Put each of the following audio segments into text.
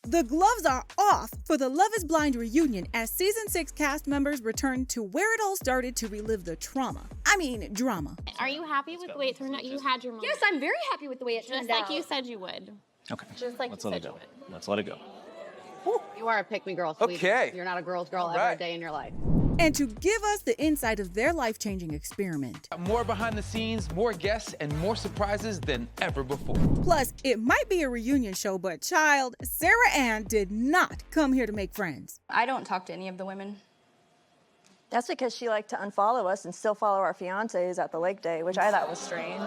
The gloves are off for the Love is Blind reunion as season 6 cast members return to where it all started to relive the drama. Are you happy with the way it turned out? You had your moment. Yes, I'm very happy with the way it turned out. Just like you said you would. Okay. Just like Let's you let it said go. you would. Let's let it go. You are a pick-me girl, sweetie. Okay. You're not a girl's girl All ever a right. day in your life. And to give us the insight of their life-changing experiment. More behind the scenes, more guests, and more surprises than ever before. Plus, it might be a reunion show, but child, Sarah Ann did not come here to make friends. I don't talk to any of the women. That's because she liked to unfollow us and still follow our fiancés at the lake day, which I thought was strange.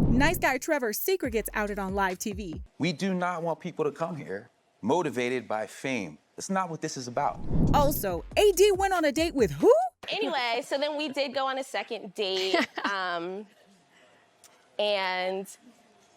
Nice guy Trevor's secret gets outed on live TV. We do not want people to come here motivated by fame. That's not what this is about. Also, AD went on a date with who? Anyway, so then we did go on a second date, and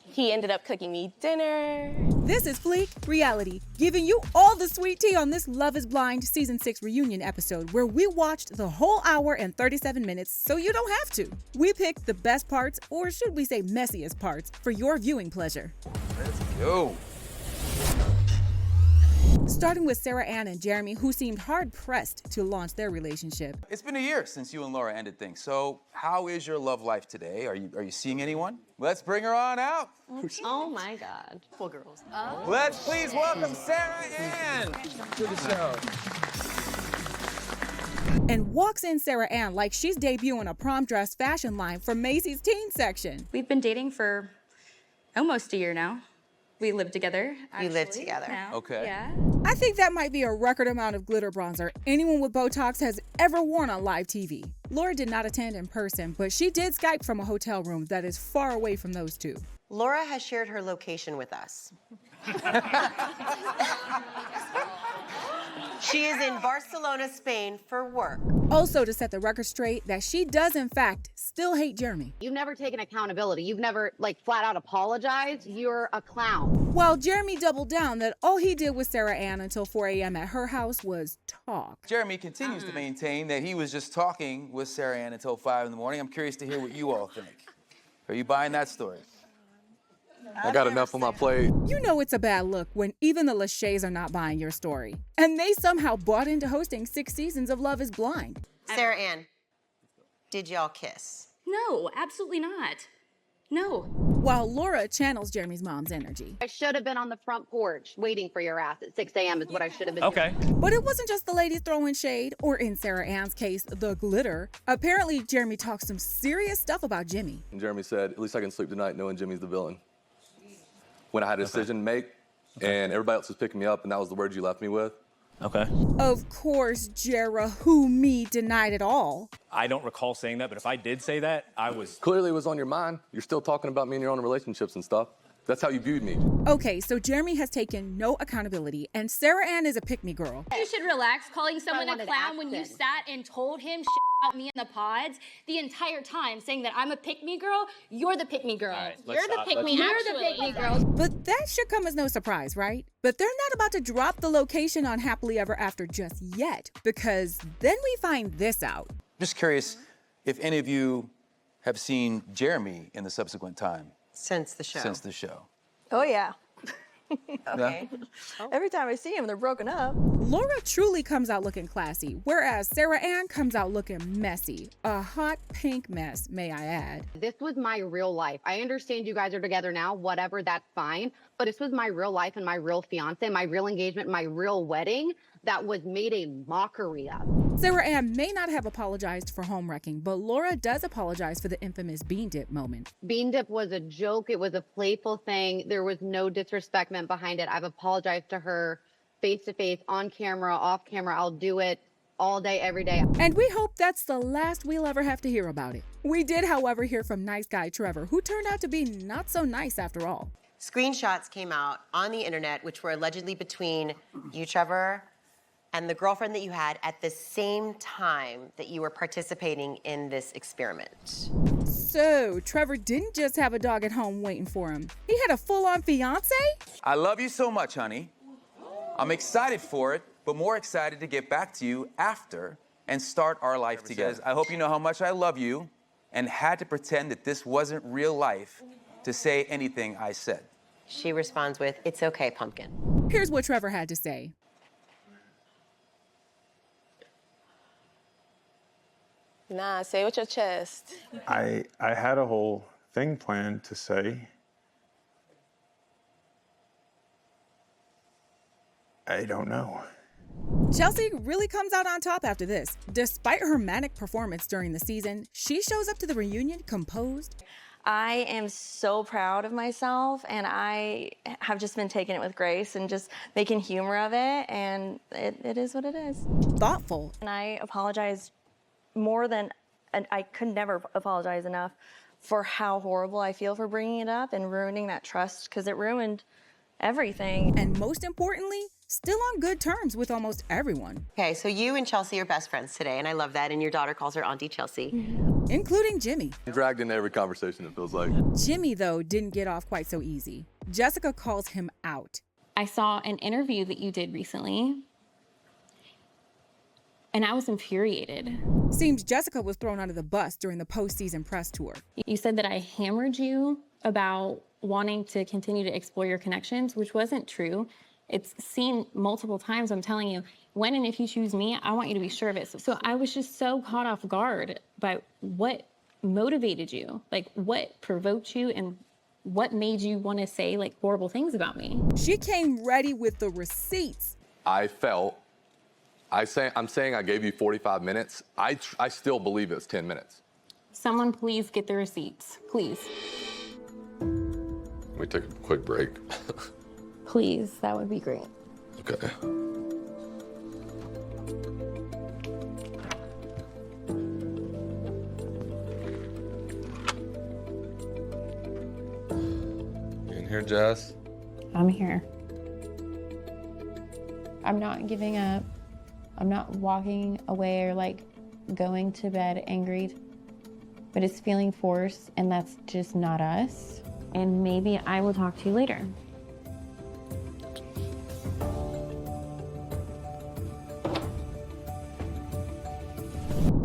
he ended up cooking me dinner. This is Phleek Reality, giving you all the sweet tea on this Love is Blind Season 6 reunion episode where we watched the whole hour and 37 minutes so you don't have to. We picked the best parts, or should we say messiest parts, for your viewing pleasure. Let's go. Starting with Sarah Ann and Jeremey, who seemed hard-pressed to launch their relationship. It's been a year since you and Laura ended things, so how is your love life today? Are you seeing anyone? Let's bring her on out. Oh my God. Full girls. Let's please welcome Sarah Ann to the show. And walks in Sarah Ann like she's debuting a prom dress fashion line for Macy's teen section. We've been dating for almost a year now. We live together. We live actually, together. now. Okay. Yeah. I think that might be a record amount of glitter bronzer anyone with Botox has ever worn on live TV. Laura did not attend in person, but she did Skype from a hotel room that is far away from those two. Laura has shared her location with us. She is in Barcelona, Spain for work. Also, to set the record straight, that she does in fact still hate Jeremey. You've never taken accountability. You've never, flat out apologized. You're a clown. While Jeremey doubled down that all he did with Sarah Ann until 4 a.m. at her house was talk. Jeremey continues to maintain that he was just talking with Sarah Ann until 5 in the morning. I'm curious to hear what you all think. Are you buying that story? I got enough on my plate. You know it's a bad look when even the Lachey's are not buying your story. And they somehow bought into hosting 6 seasons of Love is Blind. Sarah Ann, did y'all kiss? No, absolutely not. No. While Laura channels Jeremy's mom's energy. I should have been on the front porch waiting for your ass at 6 a.m. is what I should have been Okay. doing. But it wasn't just the ladies throwing shade, or in Sarah Ann's case, the glitter. Apparently, Jeremey talked some serious stuff about Jimmy. And Jeremy said, at least I can sleep tonight knowing Jimmy's the villain. When I had a decision to make, and everybody else was picking me up, and that was the word you left me with. Okay. Of course, Jera, who me, denied it all. I don't recall saying that, but if I did say that, I was... Clearly it was on your mind. You're still talking about me and your own relationships and stuff. That's how you viewed me. Okay, so Jeremey has taken no accountability, and Sarah Ann is a pick-me girl. You should relax calling someone a wanted clown when you action. sat and told him about me in the pods the entire time, saying that I'm a pick-me girl. You're the pick-me girl. All right, You're let's the stop. pick-me, You're actually. the pick-me girl. But that should come as no surprise, right? But they're not about to drop the location on Happily Ever After just yet, because then we find this out. Just curious if any of you have seen Jeremey in the subsequent time Since the show. since the show. Oh, yeah. Okay. Every time I see him, they're broken up. Laura truly comes out looking classy, whereas Sarah Ann comes out looking messy. A hot pink mess, may I add. This was my real life. I understand you guys are together now, whatever, that's fine. But this was my real life and my real fiance, my real engagement, my real wedding that was made a mockery of. Sarah Ann may not have apologized for home wrecking, but Laura does apologize for the infamous bean dip moment. Bean dip was a joke. It was a playful thing. There was no disrespect meant behind it. I've apologized to her face to face, on camera, off camera. I'll do it all day, every day. And we hope that's the last we'll ever have to hear about it. We did, however, hear from nice guy Trevor, who turned out to be not so nice after all. Screenshots came out on the internet, which were allegedly between you, Trevor, and the girlfriend that you had at the same time that you were participating in this experiment. So, Trevor didn't just have a dog at home waiting for him. He had a full-on fiance? I love you so much, honey. I'm excited for it, but more excited to get back to you after and start our life together. I hope you know how much I love you and had to pretend that this wasn't real life to say anything I said. She responds with, "It's okay, pumpkin." Here's what Trevor had to say. Nah, say it with your chest. I had a whole thing planned to say. I don't know. Chelsea really comes out on top after this. Despite her manic performance during the season, she shows up to the reunion composed. I am so proud of myself, and I have just been taking it with grace and just making humor of it, and it is what it is. Thoughtful. And I apologize more than, and I could never apologize enough for how horrible I feel for bringing it up and ruining that trust, because it ruined everything. And most importantly, still on good terms with almost everyone. Okay, so you and Chelsea are best friends today, and I love that. And your daughter calls her Auntie Chelsea. Including Jimmy. Dragged into every conversation, it feels like. Jimmy, though, didn't get off quite so easy. Jessica calls him out. I saw an interview that you did recently, and I was infuriated. Seems Jessica was thrown under the bus during the postseason press tour. You said that I hammered you about wanting to continue to explore your connections, which wasn't true. It's seen multiple times. I'm telling you, when and if you choose me, I want you to be sure of it. So I was just so caught off guard by what motivated you, like what provoked you and what made you want to say like horrible things about me. She came ready with the receipts. I'm saying I gave you 45 minutes. I still believe it's 10 minutes. Someone please get the receipts, please. Let me take a quick break. Please, that would be great. Okay. You in here, Jess? I'm here. I'm not giving up. I'm not walking away or like going to bed angry, but it's feeling forced, and that's just not us. And maybe I will talk to you later.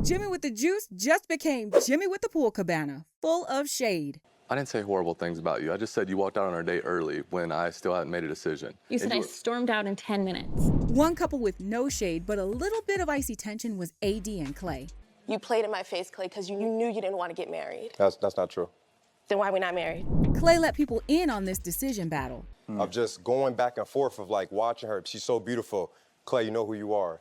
Jimmy with the juice just became Jimmy with the pool cabana, full of shade. I didn't say horrible things about you. I just said you walked out on our date early when I still hadn't made a decision. You said I stormed out in 10 minutes. One couple with no shade, but a little bit of icy tension was AD and Clay. You played in my face, Clay, because you knew you didn't want to get married. That's not true. Then why are we not married? Clay let people in on this decision battle. Of just going back and forth of like watching her. She's so beautiful. Clay, you know who you are.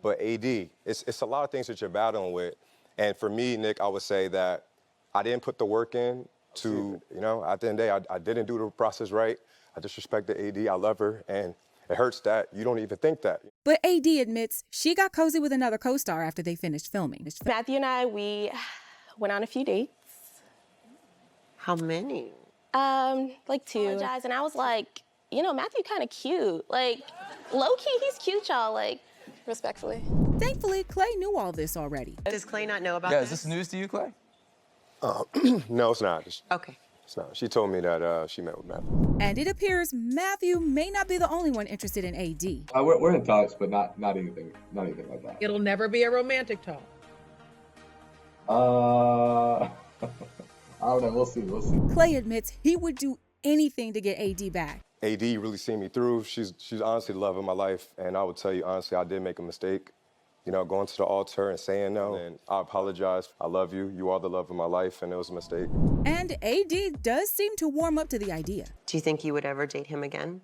But AD, it's a lot of things that you're battling with. And for me, Nick, I would say that I didn't put the work in to, you know, at the end of the day, I didn't do the process right. I disrespected AD. I love her. And it hurts that you don't even think that. But AD admits she got cozy with another co-star after they finished filming. Matthew and I, we went on a few dates. How many? Like 2. And I was like, you know, Matthew kind of cute. Like, low-key, he's cute, y'all. Like, respectfully. Thankfully, Clay knew all this already. Does Clay not know about Yeah, this? is this news to you, Clay? No, it's not. Okay. It's not. She told me that she met with Matthew. And it appears Matthew may not be the only one interested in AD. We're in talks, but not anything like that. It'll never be a romantic talk. I don't know. We'll see. Clay admits he would do anything to get AD back. AD really seen me through. She's honestly the love of my life. And I would tell you, honestly, I did make a mistake. You know, going to the altar and saying no. And I apologize. I love you. You are the love of my life. And it was a mistake. And AD does seem to warm up to the idea. Do you think you would ever date him again?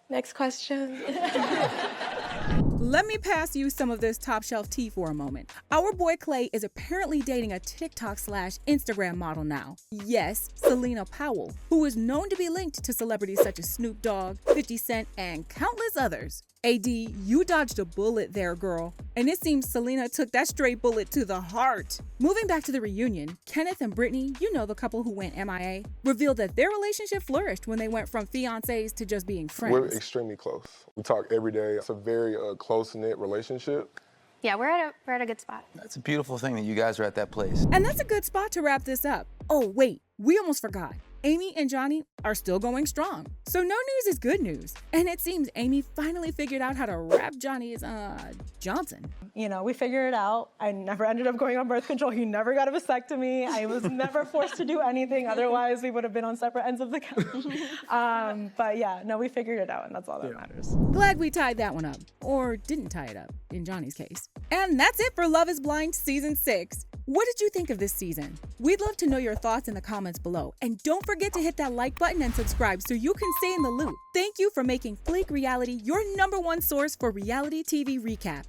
Next question. Let me pass you some of this top shelf tea for a moment. Our boy Clay is apparently dating a TikTok/Instagram model now. Yes, Selena Powell, who is known to be linked to celebrities such as Snoop Dogg, 50 Cent, and countless others. AD, you dodged a bullet there, girl. And it seems Selena took that straight bullet to the heart. Moving back to the reunion, Kenneth and Brittany, you know the couple who went MIA, revealed that their relationship flourished when they went from fiancés to just being friends. We're extremely close. We talk every day. It's a very close-knit relationship. Yeah, we're at a good spot. That's a beautiful thing that you guys are at that place. And that's a good spot to wrap this up. Oh, wait, we almost forgot. Amy and Johnny are still going strong. So no news is good news. And it seems Amy finally figured out how to wrap Johnny's, Johnson. You know, we figured it out. I never ended up going on birth control. He never got a vasectomy. I was never forced to do anything. Otherwise, we would have been on separate ends of the couch. But yeah, no, we figured it out, and that's all that matters. Glad we tied that one up. Or didn't tie it up, in Johnny's case. And that's it for Love is Blind Season 6. What did you think of this season? We'd love to know your thoughts in the comments below. And don't forget to hit that like button and subscribe so you can stay in the loop. Thank you for making Phleek Reality your #1 source for reality TV recap.